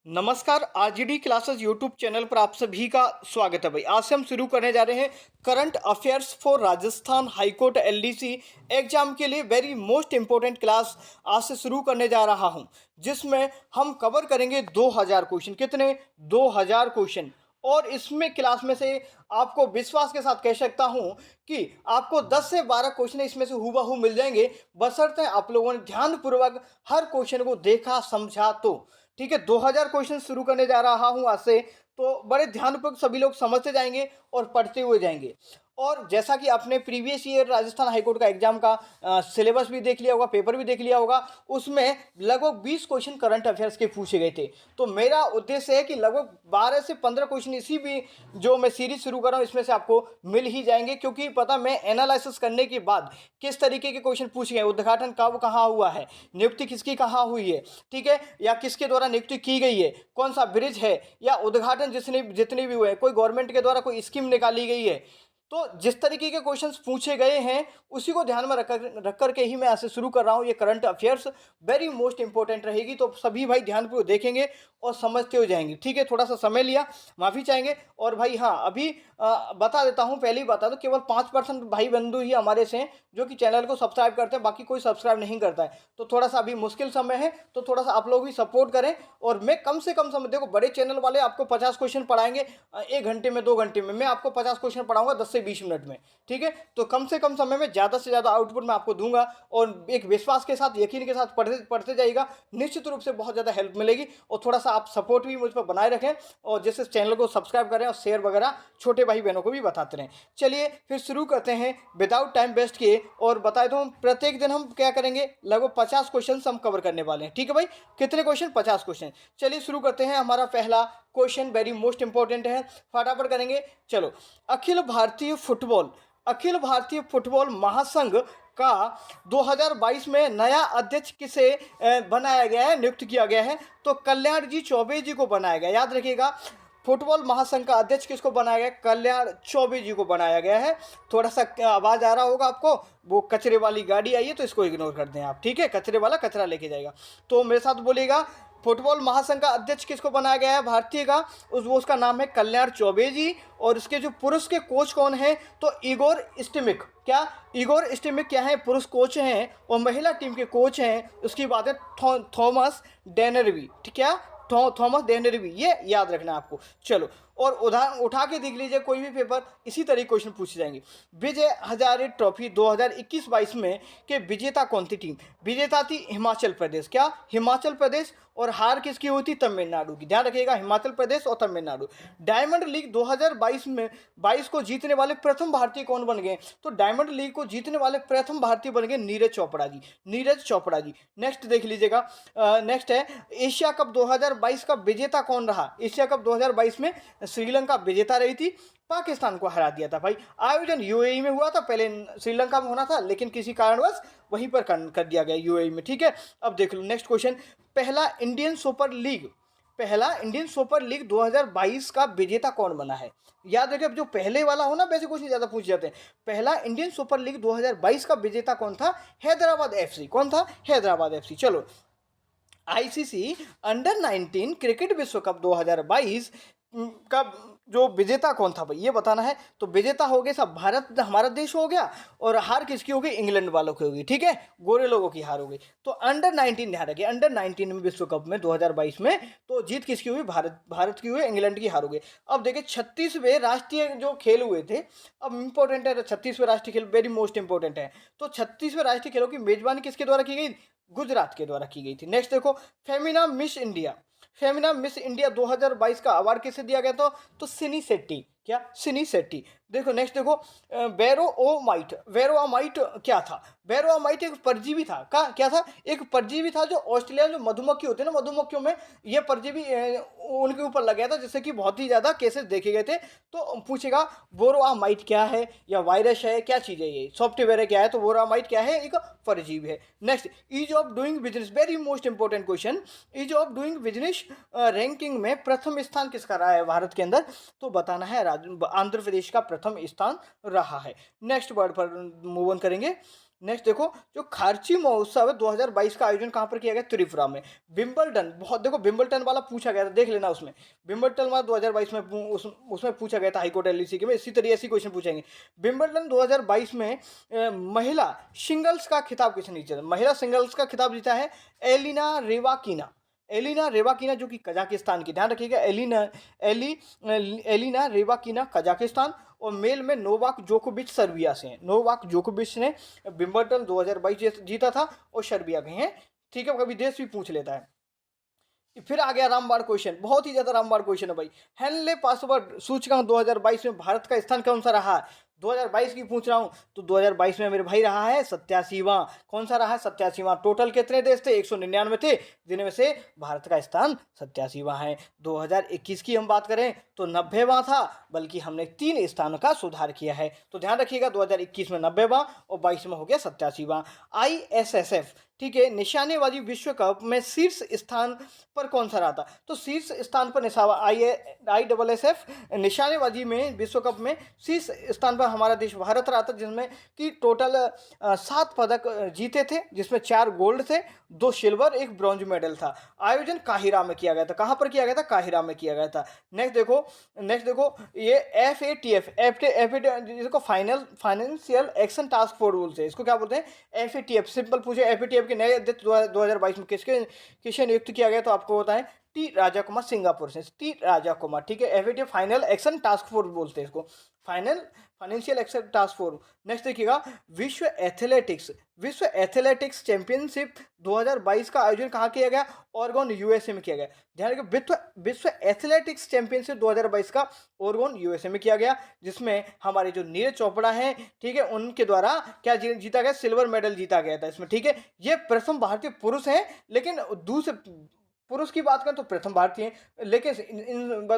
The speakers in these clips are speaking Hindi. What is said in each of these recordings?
नमस्कार। आरजीडी क्लासेस यूट्यूब चैनल पर आप सभी का स्वागत है भाई। आज से हम शुरू करने जा रहे हैं current affairs for Rajasthan high court LDC exam के लिए वेरी मोस्ट इंपॉर्टेंट क्लास आज से शुरू करने जा रहा हूं, जिसमें हम कवर करेंगे 2000 क्वेश्चन। कितने? 2000 क्वेश्चन। और इसमें क्लास में से आपको विश्वास के साथ कह सकता हूं कि आपको 10 से 12 क्वेश्चन इसमें से हूबहू मिल जाएंगे, बशर्ते आप लोगों ने ध्यानपूर्वक हर क्वेश्चन को देखा समझा तो। ठीक है, 2000 क्वेश्चन शुरू करने जा रहा हूं आज से, तो बड़े ध्यानपूर्वक सभी लोग समझते जाएंगे और पढ़ते हुए जाएंगे। और जैसा कि आपने प्रीवियस ईयर राजस्थान हाईकोर्ट का एग्जाम का सिलेबस भी देख लिया होगा, पेपर भी देख लिया होगा, उसमें लगभग 20 क्वेश्चन करंट अफेयर्स के पूछे गए थे। तो मेरा उद्देश्य है कि लगभग 12 से 15 क्वेश्चन इसी भी जो मैं सीरीज शुरू कर रहा हूँ इसमें से आपको मिल ही जाएंगे, क्योंकि पता मैं एनालिसिस करने के बाद किस तरीके के क्वेश्चन पूछे गए, उद्घाटन कब कहाँ हुआ है, नियुक्ति किसकी कहाँ हुई है, ठीक है, या किसके द्वारा नियुक्ति की गई है, कौन सा ब्रिज है, या उद्घाटन जितने भी हुए, कोई गवर्नमेंट के द्वारा कोई स्कीम निकाली गई है। तो जिस तरीके के क्वेश्चंस पूछे गए हैं उसी को ध्यान में रख करके ही मैं ऐसे शुरू कर रहा हूं। ये current affairs very most important रहेगी, तो सभी भाई ध्यानपूर्वक देखेंगे और समझते हो जाएंगे। ठीक है, थोड़ा सा समय लिया, माफ़ी चाहेंगे। और भाई हाँ, अभी बता देता हूं, पहले ही बता दो, केवल 5% भाई बंधु ही हमारे से हैं जो कि चैनल को सब्सक्राइब करते हैं, बाकी कोई सब्सक्राइब नहीं करता है। तो थोड़ा सा अभी मुश्किल समय है, तो थोड़ा सा आप लोग भी सपोर्ट करें। और मैं कम से कम समय, देखो बड़े चैनल वाले आपको 50 क्वेश्चन पढ़ाएंगे 1 घंटे में, 2 घंटे में। मैं आपको 50 क्वेश्चन पढ़ाऊंगा 10 से 20 मिनट में। ठीक है, तो कम से कम समय में ज़्यादा से ज़्यादा आउटपुट मैं आपको दूंगा, और एक विश्वास के साथ, यकीन के साथ पढ़ते पढ़ते जाइएगा, निश्चित रूप से बहुत ज़्यादा हेल्प मिलेगी। और थोड़ा सा आप सपोर्ट भी मुझ पर बनाए रखें, और जैसे चैनल को सब्सक्राइब करें और शेयर वगैरह छोटे भाई बहनों को भी बताते रहें। चलिए फिर शुरू करते हैं विदाउट टाइम वेस्ट किए। और बताए तो प्रत्येक दिन हम क्या करेंगे, लगभग 50 क्वेश्चन हम कवर करने वाले हैं। ठीक है भाई, कितने क्वेश्चन? 50 क्वेश्चन। चलिए शुरू करते हैं। हमारा पहला क्वेश्चन वेरी मोस्ट इंपॉर्टेंट है, फटाफट करेंगे। चलो, अखिल भारतीय फुटबॉल महासंघ का 2022 में नया अध्यक्ष किसे बनाया गया है, नियुक्त किया गया है? तो कल्याण जी चौबे जी को बनाया गया। याद रखिएगा, फुटबॉल महासंघ का अध्यक्ष किसको बनाया गया? कल्याण चौबे जी को बनाया गया है। थोड़ा सा आवाज़ आ रहा होगा आपको, वो कचरे वाली गाड़ी आई है तो इसको इग्नोर कर दें आप। ठीक है, कचरे वाला कचरा लेके जाएगा। तो मेरे साथ बोलिएगा, फुटबॉल महासंघ का अध्यक्ष किसको बनाया गया है भारतीय का? उसका नाम है कल्याण चौबे जी। और इसके जो पुरुष के कोच कौन है? तो इगोर स्टिमिक। क्या इगोर स्टिमिक क्या है? पुरुष कोच हैं। और महिला टीम के कोच हैं, उसकी बात है थॉमस डेनरवी। ठीक है, थॉमस डेनरवी, ये याद रखना आपको। चलो, और उदाहरण उठा के देख लीजिए, कोई भी पेपर इसी तरह क्वेश्चन पूछे जाएंगे। विजय हजारे ट्रॉफी 2021-22 में के विजेता कौन सी टीम? विजेता थी हिमाचल प्रदेश। क्या? हिमाचल प्रदेश। और हार किसकी हुई थी? तमिलनाडु की। ध्यान रखिएगा, हिमाचल प्रदेश और तमिलनाडु। डायमंड लीग 2022 में 22 को जीतने वाले प्रथम भारतीय कौन बन गए? तो डायमंड लीग को जीतने वाले प्रथम भारतीय बन गए नीरज चोपड़ा जी। नीरज चोपड़ा जी। नेक्स्ट देख लीजिएगा, नेक्स्ट है एशिया कप 2022 का विजेता कौन रहा? एशिया कप 2022 में श्रीलंका विजेता रही थी, पाकिस्तान को हरा दिया था। भाई, आयोजन यूएई में हुआ था, पहले श्रीलंका में होना था, लेकिन किसी कारणवश वहीं पर कर दिया गया, यूएई में। ठीक है, अब देख लो नेक्स्ट क्वेश्चन। पहला इंडियन सुपर लीग 2022 का विजेता कौन बना है? याद रखिए, अब जो पहले वाला हो ना, वैसे कुछ नहीं ज़्यादा पूछ जाते हैं। पहला इंडियन सुपर लीग 2022 का विजेता कौन था? हैदराबाद एफसी। कौन था? हैदराबाद एफसी। चलो, आईसीसी अंडर 19 क्रिकेट विश्व कप 2022 का जो विजेता कौन था भाई, ये बताना है। तो विजेता हो गए सब भारत, हमारा देश हो गया। और हार किसकी हो गई? इंग्लैंड वालों की होगी। ठीक है, गोरे लोगों की हार हो गई। तो अंडर 19, ध्यान रखिए, अंडर 19 में विश्व कप में 2022 में तो जीत किसकी हुई? भारत की हुई, इंग्लैंड की हार हो गई। अब देखिए 36वें राष्ट्रीय जो खेल हुए थे, अब इंपॉर्टेंट है 36वें राष्ट्रीय खेल, वेरी मोस्ट इंपॉर्टेंट है। तो 36वें राष्ट्रीय खेलों की मेजबानी किसके द्वारा की गई? गुजरात के द्वारा की गई थी। नेक्स्ट देखो, फेमिना मिस इंडिया 2022 का अवार्ड किसे दिया गया था? तो सिनी शेट्टी। क्या? सिनी शेट्टी। देखो नेक्स्ट देखो, वेरोमाइट क्या था? वेरोमाइट एक परजीवी था। क्या था? एक परजीवी था, जो ऑस्ट्रेलिया जो मधुमक्खी होते हैं ना, मधुमक्खियों में ये परजीवी उनके ऊपर लग गया था, जिससे कि बहुत ही ज़्यादा केसेस देखे गए थे। तो पूछेगा बोरोमाइट क्या है, या वायरस है, क्या चीज़ है, ये सॉफ्टवेयर है, क्या है? तो बोरोमाइट क्या है? एक परजीवी है। Next, ease of doing business, very most important question. Ease of doing business ranking में प्रथम स्थान किसका रहा है भारत के अंदर? तो बताना है, आंध्र प्रदेश का प्रथम स्थान रहा है। नेक्स्ट वर्ड पर मूव ऑन करेंगे। नेक्स्ट देखो, जो खार्ची महोत्सव 2022 का आयोजन कहाँ पर किया गया? त्रिपुरा में। विंबलडन, बहुत देखो विंबलडन वाला पूछा गया था, देख लेना उसमें। विंबलडन वाला 2022 में उसमें पूछा गया था हाईकोर्ट एलईसी के में, इसी तरीके ऐसी क्वेश्चन पूछेंगे। विंबलडन 2022 में महिला सिंगल्स का खिताब किसने जीता? महिला सिंगल्स का खिताब जीता है एलिना रेवाकिना। एलिना रेवाकिना जो कि कजाकिस्तान की, ध्यान रखिएगा, एलिना रेवाकिना कजाकिस्तान, और मेल में नोवाक जोकोविच सर्बिया से हैं। नोवाक जोकोविच ने विंबलडन 2022 जीता था और सर्बिया के हैं, ठीक है, कभी देश भी पूछ लेता है। फिर आ गया रामबाण क्वेश्चन, बहुत ही ज्यादा रामबाण क्वेश्चन है भाई। हेनले पासवर्ड सूचकांक 2022 में भारत का स्थान कौन सा रहा? 2022 की पूछ रहा हूं, तो 2022 में मेरे भाई रहा है 87वां। कौन सा रहा है? 87वां। टोटल कितने देश थे? 199 थे, जिनमें से भारत का स्थान 87वां है। 2021 की हम बात करें तो 90वां था, बल्कि हमने 3 स्थानों का सुधार किया है। तो ध्यान रखिएगा, 2021 में 90वां और 22 में हो गया 87वां। ISSF, ठीक है, निशानेबाजी विश्व कप में शीर्ष स्थान पर कौन सा रहा था? तो शीर्ष स्थान पर ISSF निशानेबाजी में विश्व कप में शीर्ष स्थान पर हमारा देश भारत रहा था, जिसमें कि टोटल 7 पदक जीते थे, जिसमें 4 गोल्ड थे, 2 सिल्वर, 1 ब्रॉन्ज मेडल था। आयोजन काहिरा में किया गया था। कहाँ पर किया गया था? काहिरा में किया गया था। नेक्स्ट देखो, ये FATF जिसको फाइनेंशियल एक्शन टास्क फोर्स बोलते हैं, इसको क्या बोलते हैं? FATF। सिंपल पूछे, FATF के नए अध्यक्ष 2022 में किसे नियुक्त किया गया? तो आपको बताएं, टी राजा कुमार, सिंगापुर से टी राजा कुमार, ठीक है। FATF final action task force बोलते हैं इसको, financial action task force. Next देखिएगा, विश्व एथलेटिक्स चैंपियनशिप 2022 का आयोजन कहाँ किया गया? ओरेगन, USA में किया गया। ध्यान रखिए, विश्व एथलेटिक्स चैंपियनशिप 2022 का ओरेगन, USA में किया गया, जिसमें हमारे जो नीरज चोपड़ा हैं, ठीक है, उनके द्वारा क्या जीता गया? सिल्वर मेडल जीता गया था इसमें, ठीक है। ये प्रथम भारतीय पुरुष हैं, लेकिन दूसरे पुरुष की बात करें तो प्रथम भारतीय हैं, लेकिन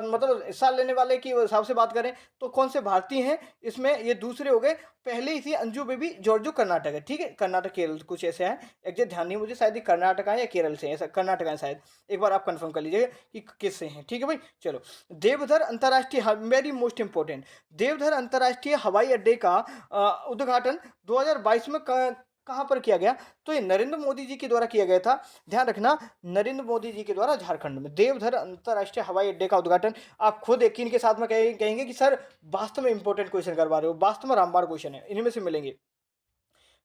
मतलब हिस्सा लेने वाले की हिसाब से बात करें तो कौन से भारतीय हैं इसमें? ये दूसरे हो गए। पहले ही थी अंजू बेबी जॉर्जो, कर्नाटक है, ठीक है, कर्नाटक केरल कुछ ऐसे है, एग्जैक्ट ध्यान नहीं मुझे, शायद ये कर्नाटक है या केरल से, ऐसा कर्नाटक है शायद, एक बार आप कंफर्म कर लीजिएगा कि किससे हैं, ठीक है भाई। चलो, देवधर अंतर्राष्ट्रीय, वेरी मोस्ट इंपॉर्टेंट, देवधर अंतर्राष्ट्रीय हवाई अड्डे का उद्घाटन 2022 में कहाँ पर किया गया? तो ये नरेंद्र मोदी जी के द्वारा किया गया था। ध्यान रखना, नरेंद्र मोदी जी के द्वारा झारखंड में देवधर अंतर्राष्ट्रीय हवाई अड्डे का उद्घाटन। आप खुद यकीन के साथ में कहेंगे कि सर वास्तव में इंपॉर्टेंट क्वेश्चन करवा रहे हो, वास्तव में रामबाण क्वेश्चन है, इन्हीं में से मिलेंगे।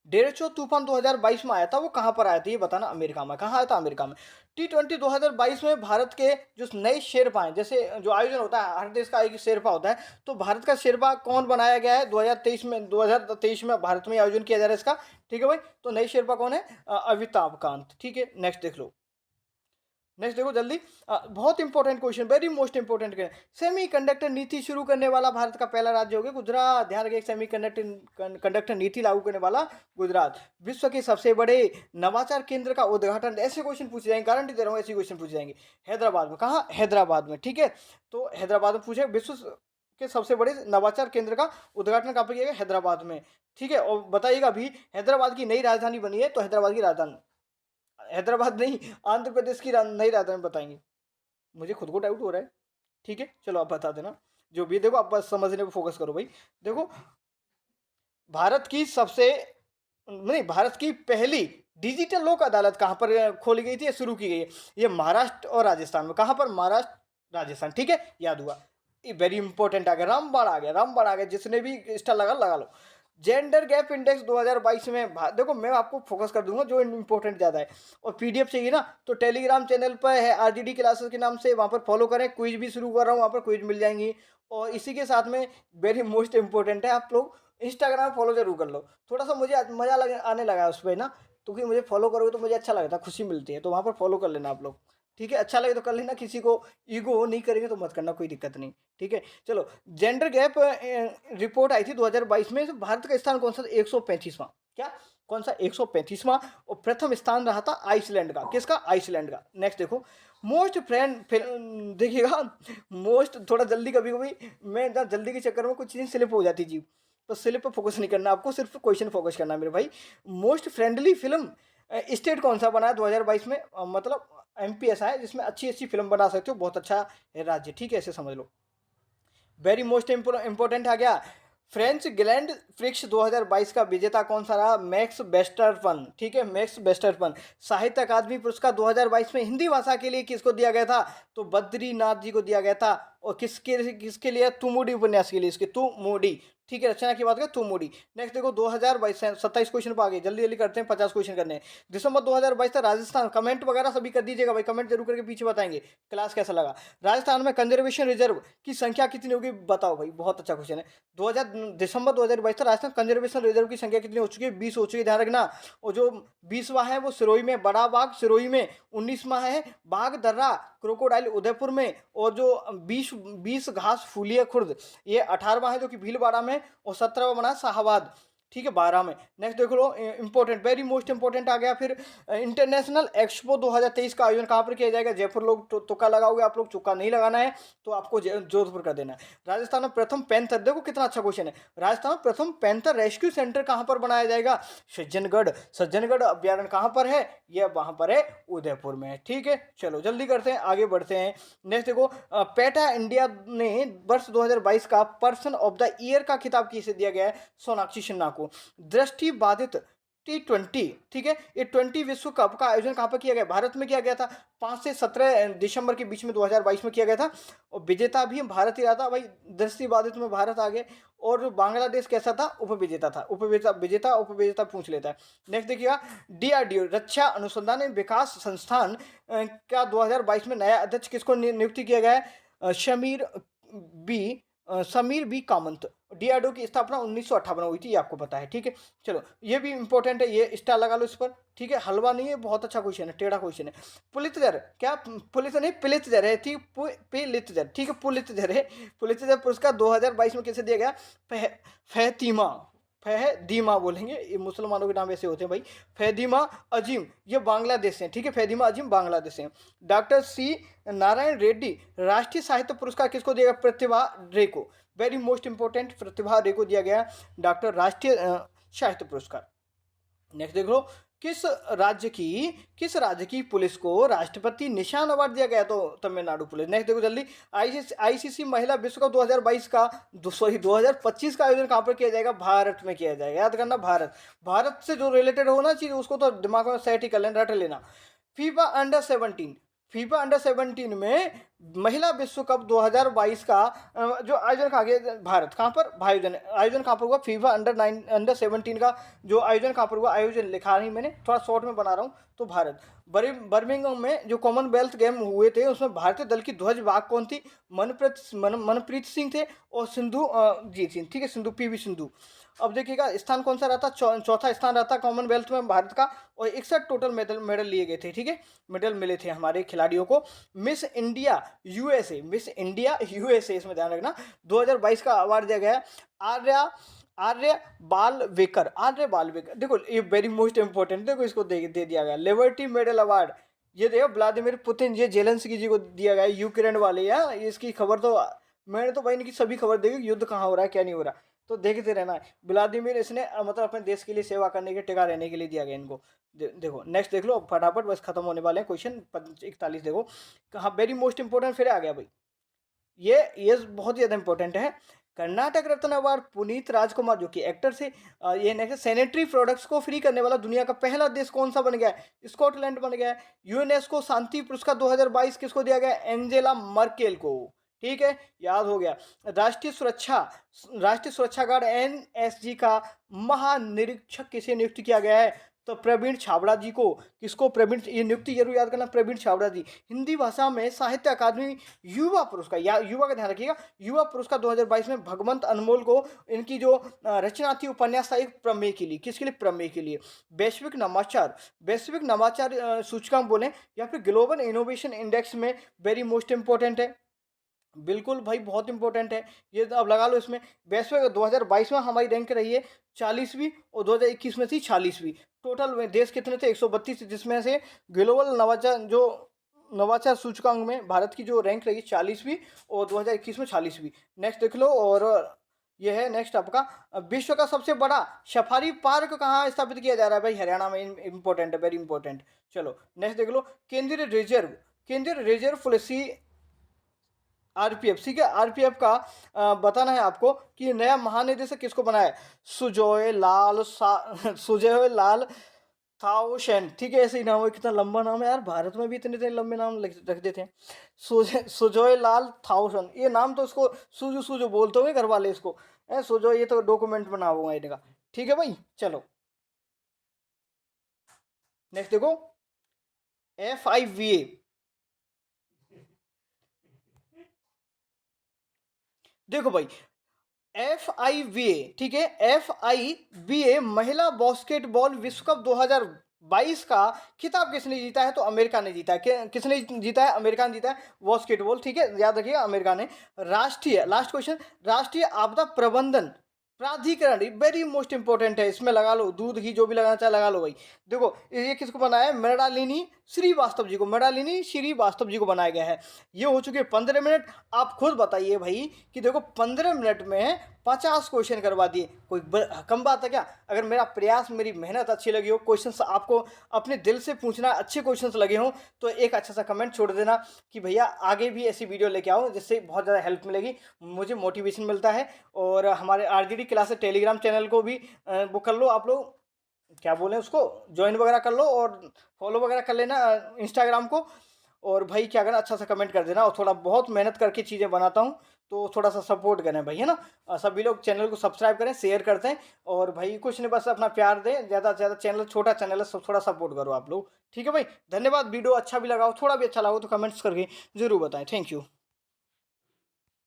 डेरेचो तूफान 2022 में आया था, वो कहाँ पर आया था ये बताना? अमेरिका में। कहाँ आया था? अमेरिका में। T20 2022 में भारत के जो नए शेरपा हैं, जैसे जो आयोजन होता है हर देश का एक शेरपा होता है, तो भारत का शेरपा कौन बनाया गया है? 2023 में भारत में आयोजन किया जा रहा है इसका, ठीक है भाई। तो नई शेरपा कौन है? अमिताभ कांत, ठीक है। नेक्स्ट देख लो, नेक्स्ट देखो जल्दी, बहुत important question, very most important question. Semiconductor नीति शुरू करने वाला भारत का पहला राज्य हो गया गुजरात। ध्यान रखिए, सेमीकंडक्टर नीति लागू करने वाला गुजरात। विश्व के सबसे बड़े नवाचार केंद्र का उद्घाटन, ऐसे क्वेश्चन पूछे जाएंगे, गारंटी दे रहा हूँ ऐसे क्वेश्चन पूछे जाएंगे। हैदराबाद में। कहाँ? हैदराबाद में, ठीक है। तो हैदराबाद में पूछे, विश्व के सबसे बड़े नवाचार केंद्र का उद्घाटन कहाँ पर किया गया? हैदराबाद में, ठीक है। और बताइएगा अभी, हैदराबाद की नई राजधानी बनी है, तो हैदराबाद की राजधानी, हैदराबाद नहीं, आंध्र प्रदेश की नई राजधानी बताएंगे। मुझे खुद को डाउट हो रहा है, ठीक है, चलो आप बता देना जो भी। देखो आप बस समझने पे फोकस करो भाई। देखो, भारत की सबसे नहीं, भारत की पहली डिजिटल लोक अदालत कहाँ पर खोली गई थी, शुरू की गई है? ये महाराष्ट्र और राजस्थान में। कहाँ पर? महाराष्ट्र, राजस्थान, ठीक है, याद हुआ। ये वेरी इंपॉर्टेंट आ गया, रामबाण आ गया, रामबाण आ गया। जिसने भी स्टार लगा लो। जेंडर गैप इंडेक्स 2022 में देखो, मैं आपको फोकस कर दूंगा जो इंपॉर्टेंट ज़्यादा है। और PDF चाहिए ना, तो टेलीग्राम चैनल पर है RGD क्लासेस के नाम से, वहाँ पर फॉलो करें। क्विज भी शुरू कर रहा हूँ, वहाँ पर क्विज मिल जाएंगी। और इसी के साथ में वेरी मोस्ट इंपॉर्टेंट है, आप लोग इंस्टाग्राम फॉलो जरूर कर लो। थोड़ा सा मुझे मज़ा आने लगा है उस पर ना, क्योंकि मुझे फॉलो करोगे तो मुझे अच्छा लगता है, खुशी मिलती है, तो वहाँ पर फॉलो कर लेना आप लोग, ठीक है। अच्छा लगे तो कर लेना, किसी को ईगो नहीं करेंगे तो मत करना, कोई दिक्कत नहीं, ठीक है। चलो, जेंडर गैप रिपोर्ट आई थी 2022 में, तो भारत का स्थान कौन सा? 135वां। क्या? कौन सा? 135वां। और प्रथम स्थान रहा था आइसलैंड का। किसका? आइसलैंड का। नेक्स्ट देखो, मोस्ट फ्रेंड, देखिएगा मोस्ट, थोड़ा जल्दी, कभी कभी मैं जल्दी के चक्कर में कुछ चीज़ें स्लिप हो जाती जी, तो स्लिप पर फोकस नहीं करना आपको, सिर्फ क्वेश्चन फोकस करना है मेरे भाई। मोस्ट फ्रेंडली फिल्म स्टेट कौन सा बना है 2022 में? मतलब MP ऐसा है जिसमें अच्छी अच्छी फिल्म बना सकते हो, बहुत अच्छा है राज्य, ठीक है, ऐसे समझ लो। वेरी मोस्ट इंपॉर्टेंट आ गया, फ्रेंच ग्रैंड प्रिक्स 2022 का विजेता कौन सा रहा? मैक्स वेस्टरपन, ठीक है, मैक्स वेस्टरपन। साहित्य अकादमी पुरस्कार 2022 में हिंदी भाषा के लिए किसको दिया गया था? तो बद्रीनाथ जी को दिया गया था। और किसके किसके लिए? तुमुडी उपन्यास के लिए, इसके तुमुडी, ठीक है, रचना की बात करें तुमुडी। नेक्स्ट देखो 2022 27 क्वेश्चन पर आ गए, जल्दी जल्दी करते हैं, 50 क्वेश्चन करने हैं। दिसंबर 2022 तक राजस्थान, कमेंट वगैरह सभी कर दीजिएगा भाई, कमेंट जरूर करके पीछे बताएंगे क्लास कैसा लगा। राजस्थान में कंजर्वेशन रिजर्व की संख्या कितनी होगी बताओ भाई, बहुत अच्छा क्वेश्चन है। 2000 दिसंबर 2022 तक राजस्थान कंजर्वेशन रिजर्व की संख्या कितनी हो चुकी है? 20 हो चुकी है, ध्यान रखना। और जो 20वां है वो सिरोही में, बड़ा बाघ सिरोही में। 19वां है बाघ दर्रा क्रोकोडाइल उदयपुर में। और जो 20 घास फूलिया खुर्द, ये 18वां है जो कि भीलवाड़ा में। और 17वां बना शाहबाद, ठीक है, 12 में। नेक्स्ट देख लो, इंपॉर्टेंट, वेरी मोस्ट इंपॉर्टेंट आ गया फिर। इंटरनेशनल एक्सपो 2023 का आयोजन कहाँ पर किया जाएगा? जयपुर। लोग तुक्का लगाओगे आप लोग, तुक्का नहीं लगाना है तो आपको जोधपुर कर देना है। राजस्थान में प्रथम पैंथर, देखो कितना अच्छा क्वेश्चन है, राजस्थान में प्रथम पैंथर रेस्क्यू सेंटर कहाँ पर बनाया जाएगा? सज्जनगढ़। सज्जनगढ़ अभ्यारण्य कहाँ पर है? यह वहां पर है, उदयपुर में, ठीक है। चलो जल्दी करते हैं, आगे बढ़ते हैं। नेक्स्ट देखो, पेटा इंडिया ने वर्ष 2022 का पर्सन ऑफ द ईयर का खिताब किसे दिया गया है? सोनाक्षी सिन्हा को। दृष्टि बाधित T20, ठीक है, ये 20 विश्व कप का आयोजन कहाँ पर किया गया? भारत में किया गया था। 5 से 17 दिसंबर के बीच में 2022 में किया गया था। और विजेता भी भारत ही रहा था भाई, दृष्टि बाधित में भारत आगे। और बांग्लादेश कैसा था? उपविजेता था। उपविजेता पूछ लेता है। नेक्स्ट देखिएगा, DRDO रक्षा अनुसंधान एवं विकास संस्थान का 2022 में नया अध्यक्ष किसको नियुक्त किया गया है? समीर बी कामत। DRDO की स्थापना 1958 में हुई थी, ये आपको पता है, ठीक है। चलो ये भी इंपॉर्टेंट है, ये स्टार लगा लो इस पर, ठीक है। हलवा नहीं है, बहुत अच्छा क्वेश्चन है, टेढ़ा क्वेश्चन है। पुलित्जर, क्या पुलित्जर नहीं, पिलित्जर है, ठीक, पिलित्जर, ठीक है, पुलित्जर है। पुलित्जर पुरस्कार 2022 में किसे दिया गया? फहतीमा, फहदीमा बोलेंगे, ये मुसलमानों के नाम ऐसे होते हैं भाई। फहदीमा अजीम, ये बांग्लादेश से, ठीक है, फहदीमा अजीम बांग्लादेश से। डॉक्टर C नारायण रेड्डी राष्ट्रीय साहित्य पुरस्कार किसको दिया गया? प्रतिभा रे को, वेरी मोस्ट इंपॉर्टेंट, प्रतिभा रे को दिया गया डॉक्टर राष्ट्रीय साहित्य पुरस्कार। नेक्स्ट देख लो, किस राज्य की पुलिस को राष्ट्रपति निशान अवार्ड दिया गया? तो तमिलनाडु पुलिस। नेक्स्ट देखो जल्दी, ICC महिला विश्व कप 2022 का 2025 का आयोजन कहाँ पर किया जाएगा? भारत में किया जाएगा, याद करना, भारत से जो रिलेटेड होना चाहिए उसको तो दिमाग में सेट ही कर लेना, रट लेना। फीफा अंडर 17 में महिला विश्व कप 2022 का जो आयोजन कहा गया भारत, कहाँ पर? आयोजन कहाँ पर हुआ? फीफा अंडर 17 का जो आयोजन कहाँ पर हुआ? आयोजन लिखा नहीं मैंने, थोड़ा शॉर्ट में बना रहा हूँ, तो भारत। बर्मिंघम में जो कॉमनवेल्थ गेम हुए थे उसमें भारतीय दल की ध्वज वाहक कौन थी? मनप्रीत सिंह थे और सिंधु जी थी, ठीक है, PV सिंधु। अब देखिएगा स्थान कौन सा रहता? चौथा स्थान रहता कॉमनवेल्थ में भारत का। और 61 टोटल मेडल लिए गए थे, ठीक है, मेडल मिले थे हमारे खिलाड़ियों को। मिस इंडिया यूएसए, इसमें ध्यान रखना, 2022 का अवार्ड दिया गया आर्य बालवेकर। देखो ये वेरी मोस्ट इंपॉर्टेंट, देखो इसको दे दिया गया लिबर्टी मेडल अवार्ड। ये देखो व्लादिमीर पुतिन, ये जेलेंस्की जी को दिया गया, यूक्रेन वाले। यार इसकी खबर तो मैंने तो भाई इनकी सभी खबर देखी, युद्ध कहाँ हो रहा है क्या नहीं हो रहा, तो देखते रहना है। व्लादिमीर इसने मतलब अपने देश के लिए सेवा करने के, टिका रहने के लिए दिया गया इनको। देखो नेक्स्ट देख लो फटाफट, बस खत्म होने वाले हैं क्वेश्चन। 41 देखो, कहाँ वेरी मोस्ट इंपॉर्टेंट फिर आ गया भाई, ये बहुत ज़्यादा इंपॉर्टेंट है। कर्नाटक रत्न अवार्ड पुनीत राजकुमार जो कि एक्टर से, ये नेक्स्ट, सैनिटरी प्रोडक्ट्स को फ्री करने वाला दुनिया का पहला देश कौन सा बन गया है? स्कॉटलैंड बन गया है। यूनेस्को शांति पुरस्कार 2022 किसको दिया गया? एंजेला मर्केल को, ठीक है, याद हो गया। राष्ट्रीय सुरक्षा गार्ड NSG का महानिरीक्षक किसे नियुक्त किया गया है? तो प्रवीण छाबड़ा जी को। किसको? प्रवीण, ये नियुक्ति जरूर याद करना, प्रवीण छाबड़ा जी। हिंदी भाषा में साहित्य अकादमी युवा पुरस्कार, या युवा का ध्यान रखिएगा, युवा पुरस्कार 2022 में भगवंत अनमोल को, इनकी जो रचना थी उपन्यास था एक प्रमेय के लिए। किसके लिए? प्रमेय के लिए। वैश्विक नवाचार सूचकांक बोले या फिर ग्लोबल इनोवेशन इंडेक्स में वेरी मोस्ट इंपॉर्टेंट है, बिल्कुल भाई बहुत इंपॉर्टेंट है ये, तो अब लगा लो इसमें। वैश्विक 2022 में हमारी रैंक रही है 40वीं और 2021 में थी 46वीं। टोटल में देश कितने थे? 132, जिसमें से ग्लोबल नवाचार सूचकांक में भारत की जो रैंक रही 40वीं और 2021 में 46वीं। नेक्स्ट देख लो, और यह है नेक्स्ट आपका, विश्व का सबसे बड़ा सफारी पार्क कहाँ स्थापित किया जा रहा है भाई? हरियाणा में, इंपॉर्टेंट है, वेरी इंपॉर्टेंट। चलो नेक्स्ट देख लो, केंद्रीय रिजर्व आरपीएफ, ठीक है। आरपीएफ का बताना है आपको कि नया महानिदेशक किसको बनाया है? सुजय लाल थाउसेंड, ठीक है। ऐसे ही नाम है, कितना लंबा नाम है यार, भारत में भी इतने इतने लंबे नाम रख देते हैं। सुजय लाल थाउसेंड, ये नाम तो उसको सुजो सुजो बोलते होंगे घर वाले इसको, सुजो, ये तो डॉक्यूमेंट बना हुआ है इनका, ठीक है भाई। चलो नेक्स्ट देखो, FIVA, देखो भाई, FIVA, ठीक है। FIVA महिला बास्केटबॉल विश्व कप 2022 का खिताब किसने जीता है? तो अमेरिका ने जीता है। किसने जीता है? अमेरिका ने जीता है बास्केटबॉल, ठीक है, याद रखिएगा अमेरिका ने। राष्ट्रीय, लास्ट क्वेश्चन, राष्ट्रीय आपदा प्रबंधन प्राधिकरण, वेरी मोस्ट इंपॉर्टेंट है, इसमें लगा लो, दूध घी जो भी लगाना चाहे लगा लो भाई। देखो ये किसको बनाया है? मृणालिनी श्रीवास्तव जी को, मृणालिनी श्रीवास्तव जी को बनाया गया है। ये हो चुके 15 मिनट। आप खुद बताइए भाई कि देखो 15 मिनट में 50 क्वेश्चन करवा दिए, कोई कम बात है क्या? अगर मेरा प्रयास, मेरी मेहनत अच्छी लगी हो, क्वेश्चंस आपको अपने दिल से पूछना अच्छे क्वेश्चंस लगे हों, तो एक अच्छा सा कमेंट छोड़ देना कि भैया आगे भी ऐसी वीडियो लेके आओ, जिससे बहुत ज़्यादा हेल्प मिलेगी, मुझे मोटिवेशन मिलता है। और हमारे RGD क्लासेस टेलीग्राम चैनल को भी वो कर लो आप लोग, क्या बोलें उसको, ज्वाइन वगैरह कर लो और फॉलो वगैरह कर लेना इंस्टाग्राम को। और भाई क्या करना, अच्छा सा कमेंट कर देना, और थोड़ा बहुत मेहनत करके चीज़ें बनाता हूँ, तो थोड़ा सा सपोर्ट करें भाई, है ना। सभी लोग चैनल को सब्सक्राइब करें, शेयर करते हैं, और भाई कुछ नहीं, बस अपना प्यार दें, ज़्यादा से ज़्यादा, चैनल छोटा चैनल है, सब थोड़ा सपोर्ट करो आप लोग, ठीक है भाई। धन्यवाद। वीडियो अच्छा भी लगा हो, थोड़ा भी अच्छा लगा हो, तो कमेंट्स करके जरूर बताएं। Thank you.